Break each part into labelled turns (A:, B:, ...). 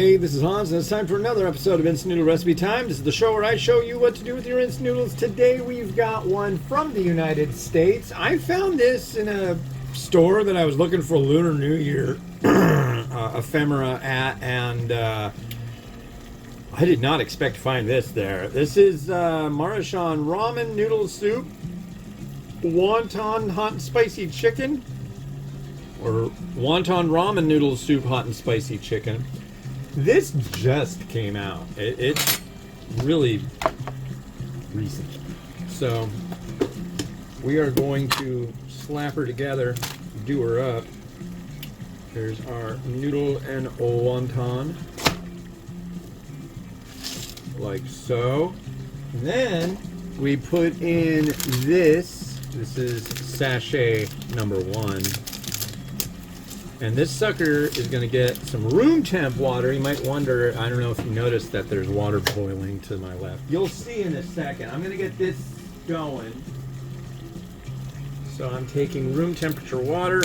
A: Hey, this is Hans, and it's time for another episode of Instant Noodle Recipe Time. This is the show where I show you what to do with your instant noodles. Today we've got one from the United States. I found this in a store that I was looking for Lunar New Year ephemera at, and I did not expect to find this there. This is Maruchan Ramen Noodle Soup, Wonton Hot and Spicy Chicken, or Wonton Ramen Noodle Soup Hot and Spicy Chicken. This just came out. It's really recent. So we are going to slap her together, do her up. Here's our noodle and wonton. Like so. And then we put in this. This is sachet number 1. And this sucker is going to get some room temp water. You might wonder, I don't know if you noticed that there's water boiling to my left. You'll see in a second. I'm going to get this going. So I'm taking room temperature water,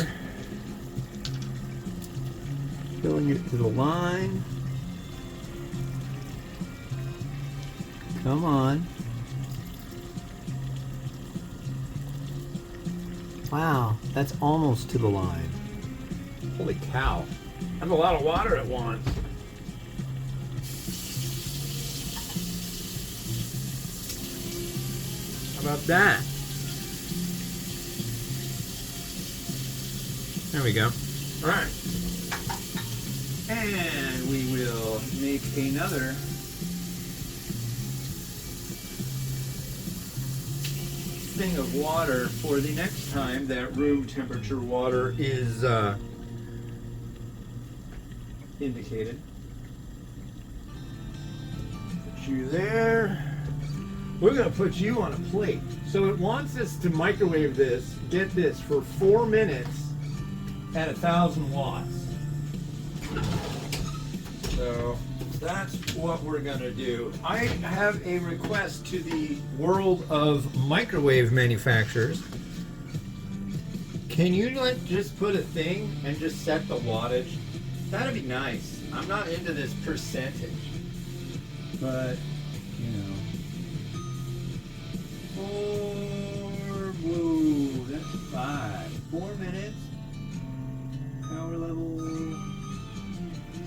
A: filling it to the line. Come on. Wow, that's almost to the line. Holy cow. That's a lot of water at once. How about that? There we go. All right. And we will make another thing of water for the next time that room temperature water is indicated. Put you there. We're going to put you on a plate. So it wants us to microwave this, get this, for 4 minutes at 1,000 watts. So that's what we're going to do. I have a request to the world of microwave manufacturers. Can you just put a thing and just set the wattage? That'd be nice. I'm not into this percentage, but you know, 4 that's 5. 4 minutes. Power level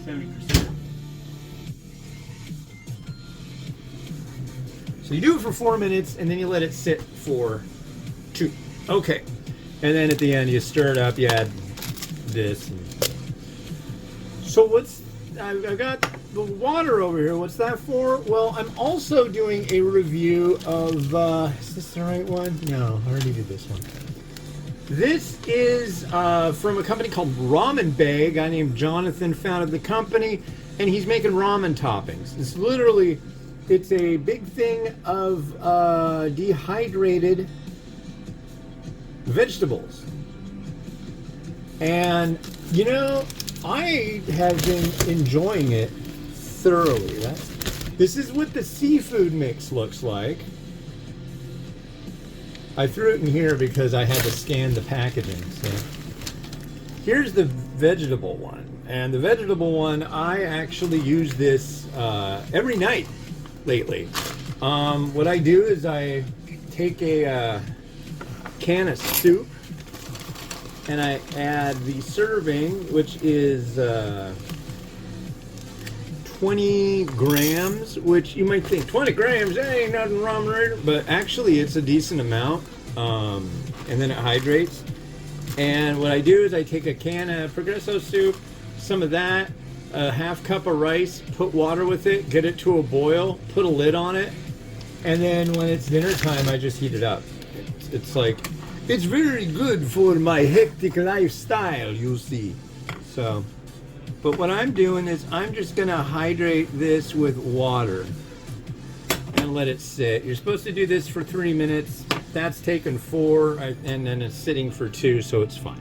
A: 70%. So you do it for 4 minutes, and then you let it sit for 2. Okay, and then at the end you stir it up. You add this. So I've got the water over here. What's that for? Well, I'm also doing a review of, is this the right one? No, I already did this one. This is from a company called Ramen Bay. A guy named Jonathan founded the company, and he's making ramen toppings. It's a big thing of dehydrated vegetables. And, you know, I have been enjoying it thoroughly. This is what the seafood mix looks like. I threw it in here because I had to scan the packaging. So here's the vegetable one. And the vegetable one, I actually use this every night lately. What I do is I take a can of soup, and I add the serving, which is 20 grams, which you might think 20 grams, that ain't nothing wrong with it, but actually it's a decent amount, and then it hydrates. And what I do is I take a can of Progresso soup, some of that, a half cup of rice, put water with it, get it to a boil, put a lid on it, and then when it's dinner time, I just heat it up. It's like, it's very good for my hectic lifestyle, you see. So, but what I'm doing is I'm just gonna hydrate this with water and let it sit. You're supposed to do this for 3 minutes. That's taken 4, and then it's sitting for 2, so it's fine.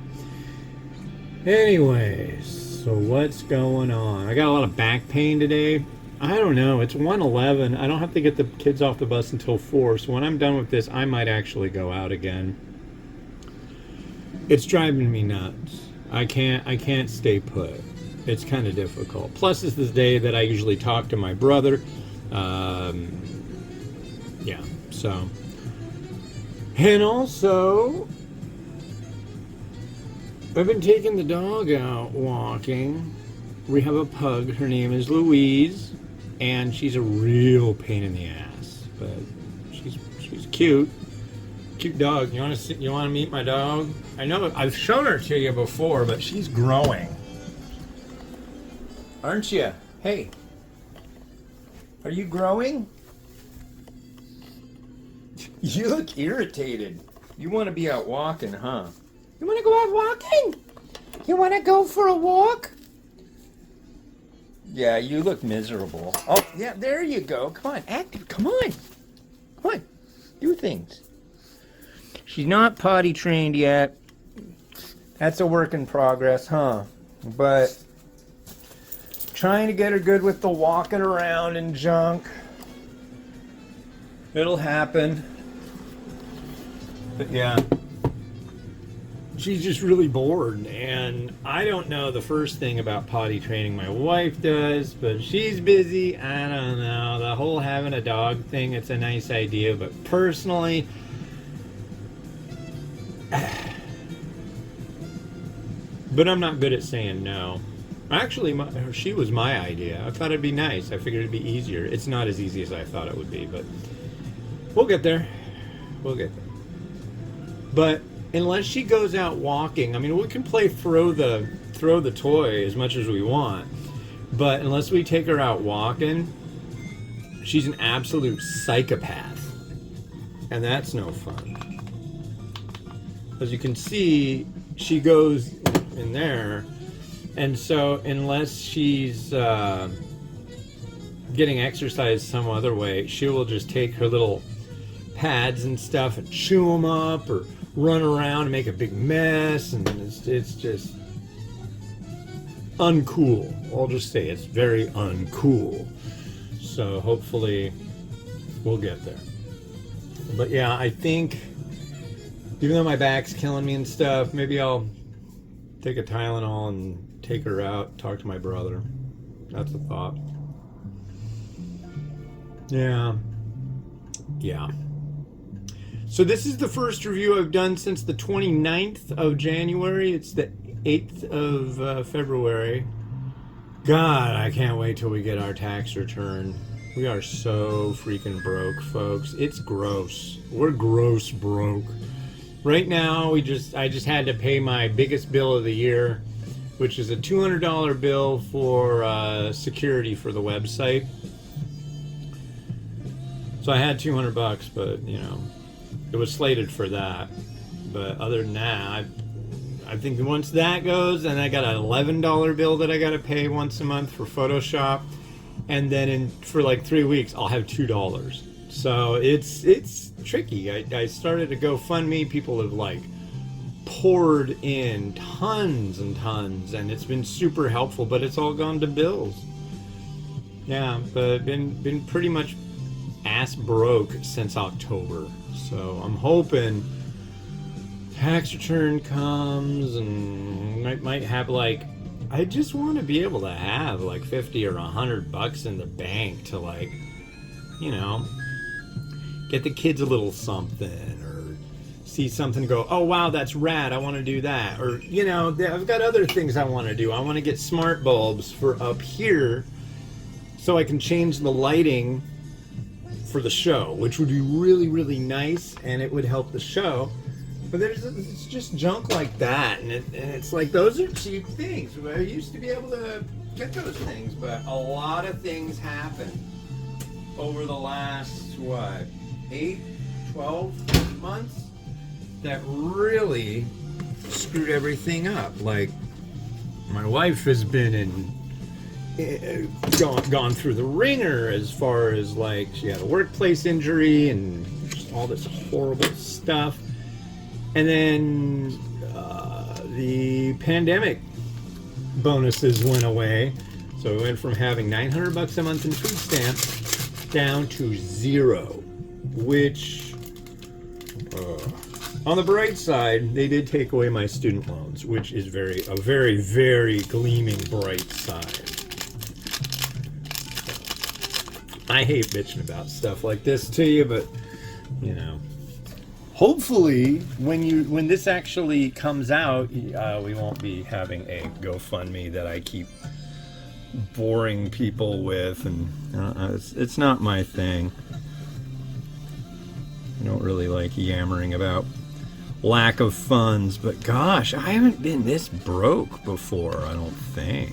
A: Anyways, so what's going on? I got a lot of back pain today. I don't know, it's 1:11. I don't have to get the kids off the bus until 4, so when I'm done with this, I might actually go out again. It's driving me nuts. I can't stay put. it's kind of difficult. Plus, it's the day that I usually talk to my brother. Yeah, so. And also, I've been taking the dog out walking. We have a pug. Her name is Louise, and she's a real pain in the ass. But she's cute. Cute dog. You want to meet my dog? I know I've shown her to you before, but she's growing. Aren't you? Hey. Are you growing? You look irritated. You want to be out walking, huh? You want to go out walking? You want to go for a walk? Yeah, you look miserable. Oh, yeah, there you go. Come on, active. Come on. Come on. Do things. She's not potty trained yet. That's a work in progress, huh? But trying to get her good with the walking around and junk. It'll happen. But yeah, she's just really bored, and I don't know the first thing about potty training. My wife does, but she's busy. I don't know. The whole having a dog thing, it's a nice idea, but personally, but I'm not good at saying no. Actually, she was my idea. I thought it'd be nice. I figured it'd be easier. It's not as easy as I thought it would be, but we'll get there. We'll get there. But unless she goes out walking, I mean, we can play throw the toy as much as we want, but unless we take her out walking, she's an absolute psychopath, and that's no fun. As you can see, she goes in there, and so unless she's getting exercise some other way, she will just take her little pads and stuff and chew them up or run around and make a big mess, and it's just uncool. I'll just say it's very uncool. So hopefully we'll get there. But yeah, I think even though my back's killing me and stuff, maybe I'll take a Tylenol and take her out, talk to my brother. That's a thought. Yeah. So this is the first review I've done since the 29th of January. It's the 8th of February. God, I can't wait till we get our tax return. We are so freaking broke, folks. It's gross. We're gross broke. Right now, I just had to pay my biggest bill of the year, which is a $200 bill for security for the website. So I had $200, but you know, it was slated for that. But other than that, I think once that goes, and I got an $11 bill that I got to pay once a month for Photoshop, and then for like 3 weeks I'll have $2. So it's tricky. I started a GoFundMe. People have like poured in tons and tons, and it's been super helpful. But it's all gone to bills. Yeah, but been pretty much ass broke since October. So I'm hoping tax return comes and might have like, I just want to be able to have like 50 or $100 in the bank to like, you know, get the kids a little something, or see something go, oh wow, that's rad, I want to do that. Or, you know, I've got other things I want to do. I want to get smart bulbs for up here so I can change the lighting for the show, which would be really, really nice, and it would help the show. But it's just junk like that, and it's like, those are cheap things. I used to be able to get those things, but a lot of things happened over the last, 12 months that really screwed everything up. Like, my wife has been gone through the ringer as far as like, she had a workplace injury and just all this horrible stuff. And then the pandemic bonuses went away. So we went from having $900 a month in food stamps down to 0, which On the bright side, they did take away my student loans, which is a very, very gleaming bright side. I hate bitching about stuff like this to you, but you know, hopefully when this actually comes out, we won't be having a GoFundMe that I keep boring people with, and it's not my thing. I don't really like yammering about lack of funds, but gosh, I haven't been this broke before, I don't think.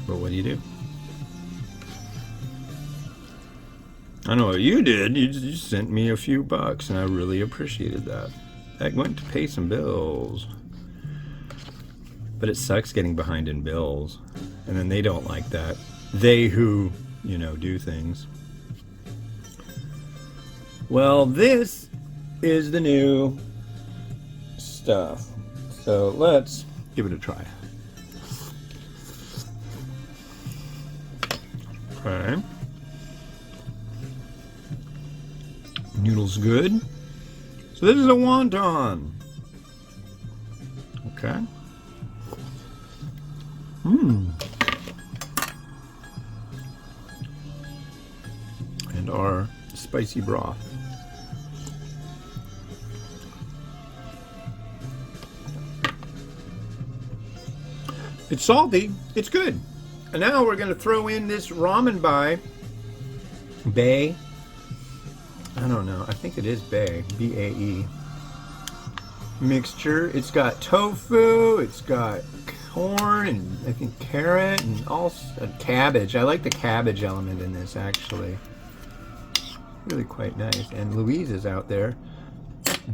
A: But what do you do? I know what you did. You sent me a few bucks, and I really appreciated that. I went to pay some bills. But it sucks getting behind in bills. And then they don't like that. They who, you know, do things. Well, this is the new stuff. So let's give it a try. Okay. Noodles good. So this is a wonton. Okay. And our spicy broth. It's salty. It's good. And now we're going to throw in this ramen bay. I don't know. I think it is Bae. B-A-E. Mixture. It's got tofu. It's got corn and I think carrot and also cabbage. I like the cabbage element in this actually. Really quite nice. And Louise is out there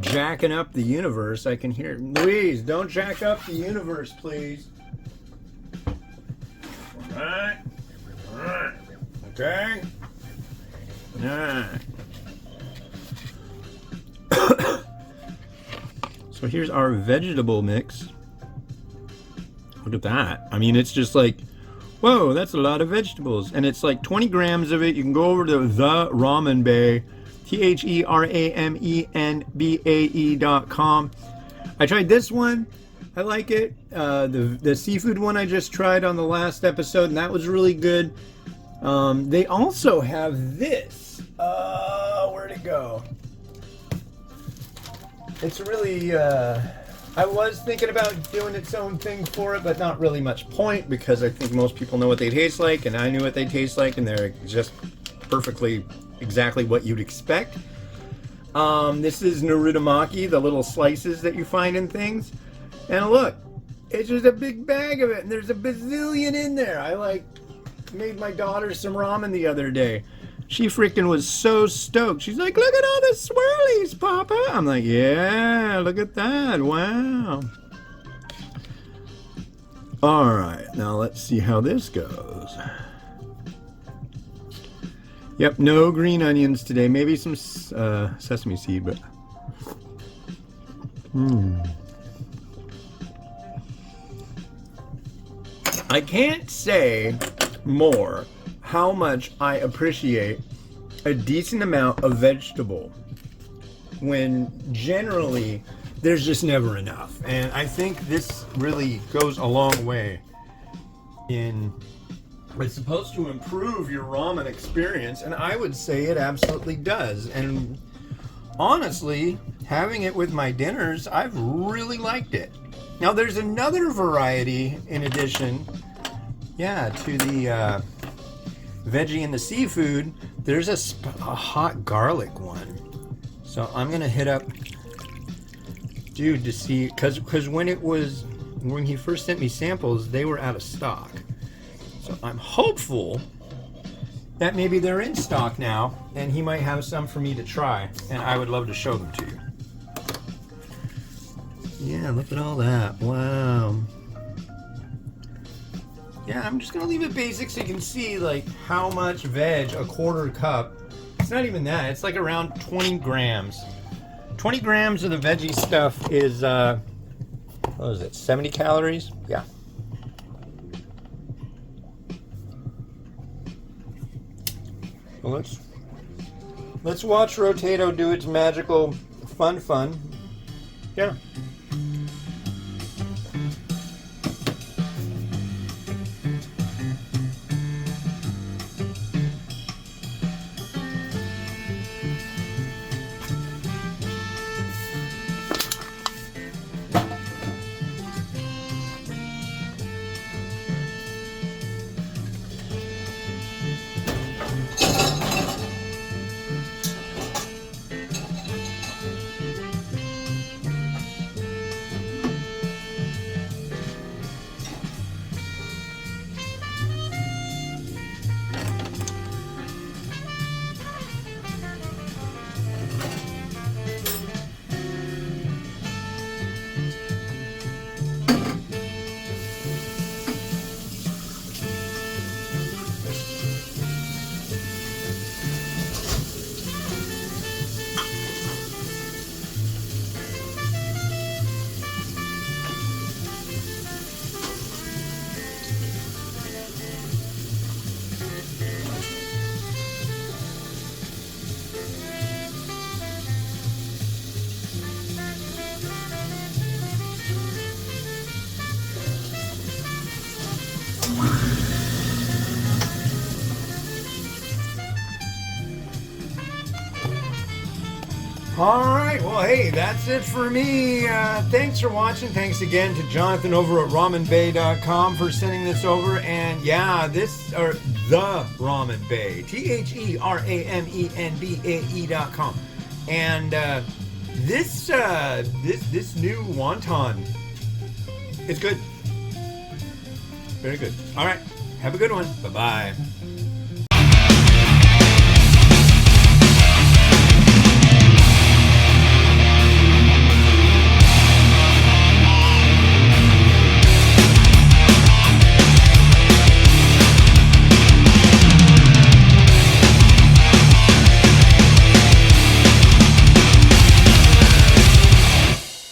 A: jacking up the universe. I can hear. Louise, don't jack up the universe, please. All right. Okay. All right. So here's our vegetable mix. Look at that. I mean, it's just like, whoa, that's a lot of vegetables. And it's like 20 grams of it. You can go over to the Ramen Bay, TheRamenBae.com. I tried this one. I like it. The seafood one I just tried on the last episode, and that was really good. They also have this. Where'd it go? It's really, I was thinking about doing its own thing for it, but not really much point because I think most people know what they taste like, and I knew what they taste like, and they're just perfectly exactly what you'd expect. This is narutomaki, the little slices that you find in things. And look, it's just a big bag of it, and there's a bazillion in there. I made my daughter some ramen the other day. She freaking was so stoked. She's like, look at all the swirlies, Papa. I'm like, yeah, look at that. Wow. All right, now let's see how this goes. Yep, no green onions today. Maybe some sesame seed, but... I can't say more how much I appreciate a decent amount of vegetable when generally there's just never enough. And I think this really goes a long way in, it's supposed to improve your ramen experience, and I would say it absolutely does. And honestly, having it with my dinners, I've really liked it. Now there's another variety in addition, to the veggie and the seafood. There's a hot garlic one. So I'm gonna hit up dude to see, because when he first sent me samples, they were out of stock. So I'm hopeful that maybe they're in stock now, and he might have some for me to try, and I would love to show them to you. Yeah, look at all that. Wow. Yeah, I'm just gonna leave it basic so you can see like how much veg, a quarter cup. It's not even that, it's like around 20 grams. 20 grams of the veggie stuff is, what is it, 70 calories? Yeah. Well, let's watch Rotato do its magical fun. Yeah. All right, well, hey, that's it for me. Thanks for watching. Thanks again to Jonathan over at ramenbay.com for sending this over. And yeah, the Ramen Bay, TheRamenBae.com. And this new wonton, it's good. Very good. All right, have a good one. Bye-bye.